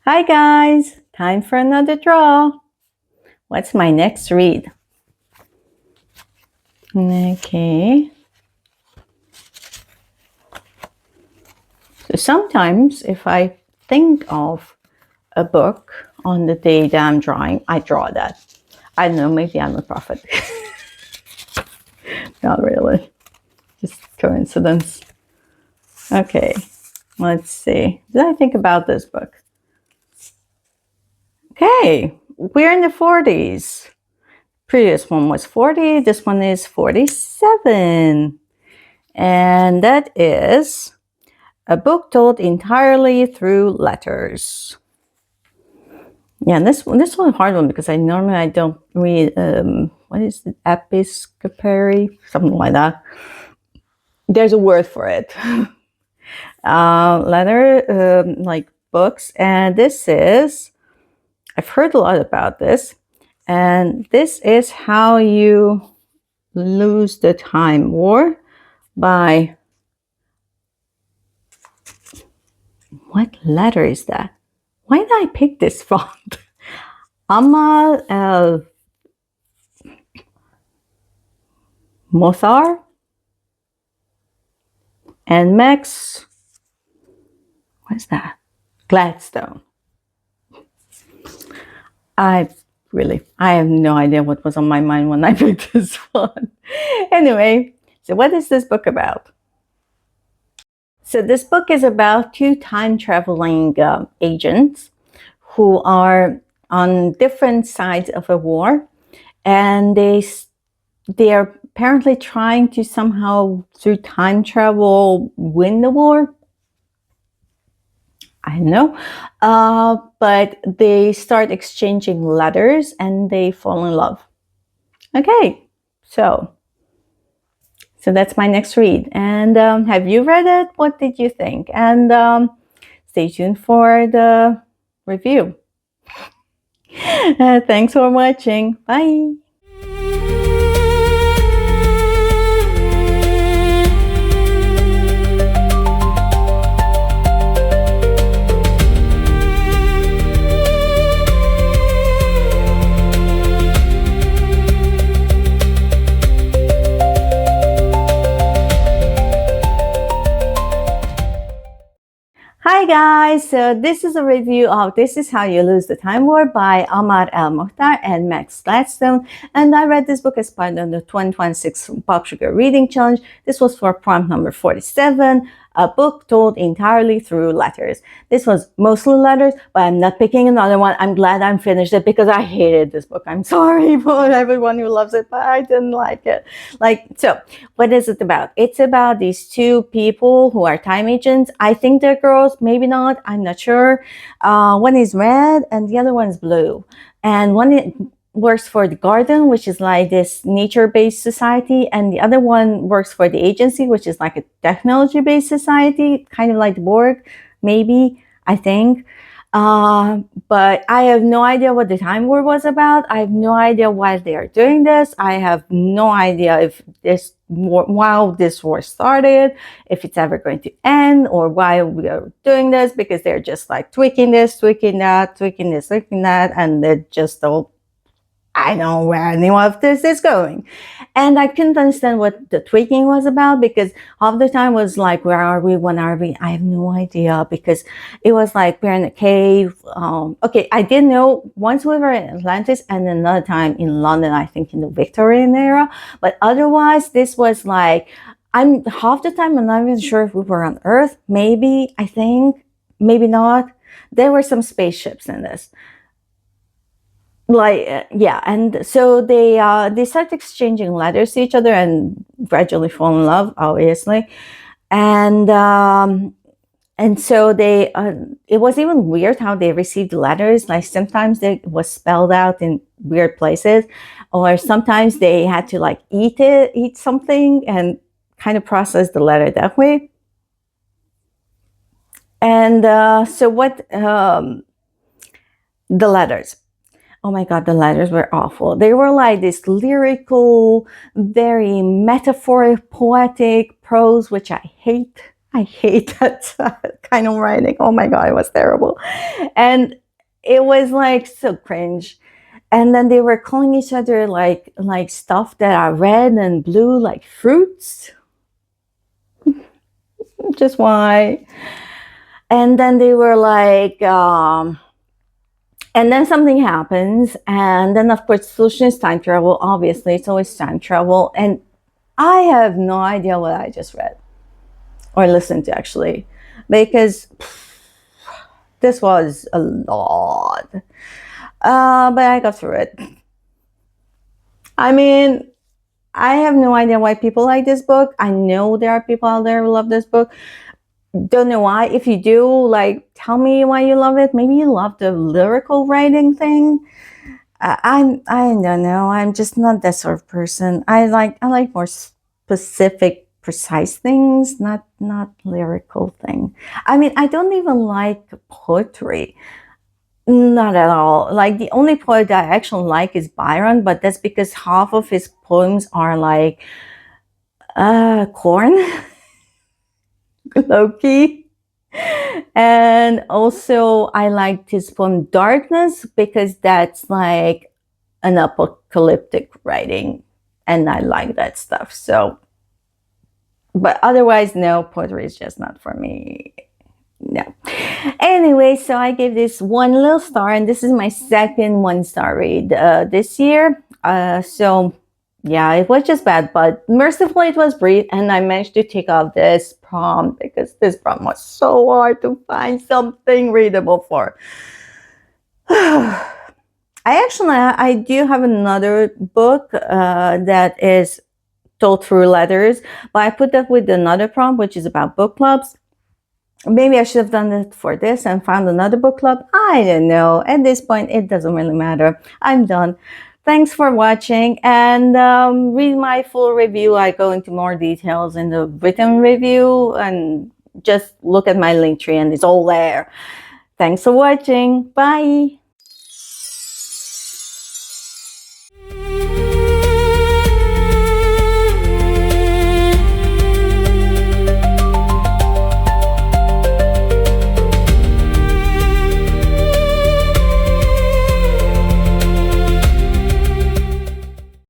Hi guys, time for another draw. What's my next read? Okay. So sometimes if I think of a book on the day that I'm drawing, I draw that. I don't know, maybe I'm a prophet. Not really. Just coincidence. Okay, let's see. Did I think about this book? Okay, we're in the 40s. Previous one was 40, this one is 47. And that is a book told entirely through letters. Yeah, this one is a hard one because I don't read, what is it, episcopary, something like that. There's a word for it. Like books, and this is, I've heard a lot about this, and this is How You Lose the Time War by, what letter is that? Why did I pick this font? Amal El-Mohtar and Max, what is that? Gladstone. I have no idea what was on my mind when I picked this one. Anyway, so what is this book about? So this book is about two time-traveling agents who are on different sides of a war, and they are apparently trying to somehow, through time travel, win the war. I don't know. But they start exchanging letters and they fall in love. Okay, so that's my next read. And have you read it? What did you think? And stay tuned for the review. Thanks for watching. Bye. Hi guys, so this is a review of This Is How You Lose the Time War by Amal El-Mohtar and Max Gladstone, and I read this book as part of the 2026 PopSugar Reading Challenge. This was for prompt number 47, a book told entirely through letters. This was mostly letters, but I'm not picking another one. I'm glad I finished it because I hated this book. I'm sorry for everyone who loves it, but I didn't like it. So what is it about? It's about these two people who are time agents. I think they're girls, maybe not, I'm not sure. One is red and the other one is blue. And one works for the garden, which is like this nature-based society, and the other one works for the agency, which is like a technology-based society, kind of like the Borg, maybe, I think. But I have no idea what the time war was about. I have no idea why they are doing this. I have no idea if this war, while this war started, if it's ever going to end, or why we are doing this, because they're just like tweaking this, tweaking that, tweaking this, tweaking that, and they're just all, I don't know where any of this is going. And I couldn't understand what the tweaking was about, because half the time was like, where are we? When are we? I have no idea, because it was like we're in a cave. Okay, I did know once we were in Atlantis and another time in London, I think in the Victorian era. But otherwise, this was like, half the time I'm not even sure if we were on Earth. Maybe, I think, maybe not. There were some spaceships in this. Yeah, and so they start exchanging letters to each other and gradually fall in love, obviously. And so they it was even weird how they received letters. Like sometimes it was spelled out in weird places, or sometimes they had to like eat something and kind of process the letter that way. And so what the letters, oh my God, the letters were awful. They were like this lyrical, very metaphorical, poetic prose, which I hate. I hate that kind of writing. Oh my God, it was terrible. And it was like so cringe. And then they were calling each other like stuff that are red and blue, like fruits. Just why? And then they were like, and then something happens, and then of course the solution is time travel. Obviously, it's always time travel, and I have no idea what I just read or listened to actually, because this was a lot. But I got through it. I mean, I have no idea why people like this book. I know there are people out there who love this book. Don't know why. If you do, like, tell me why you love it. Maybe you love the lyrical writing thing. I don't know. I'm just not that sort of person. I like more specific, precise things, not lyrical thing. I mean, I don't even like poetry. Not at all. Like the only poet that I actually like is Byron, but that's because half of his poems are like corn, low key. And also I liked his poem Darkness because that's like an apocalyptic writing, and I like that stuff. So, but otherwise, no, poetry is just not for me. No. Anyway, so I gave this one little star, and this is my second one-star read this year. So yeah, it was just bad, but mercifully it was brief, and I managed to take out this prompt because this prompt was so hard to find something readable for. I do have another book that is told through letters, but I put that with another prompt, which is about book clubs. Maybe I should have done it for this and found another book club. I don't know. At this point, it doesn't really matter. I'm done. Thanks for watching, and read my full review. I go into more details in the written review, and just look at my link tree and it's all there. Thanks for watching. Bye.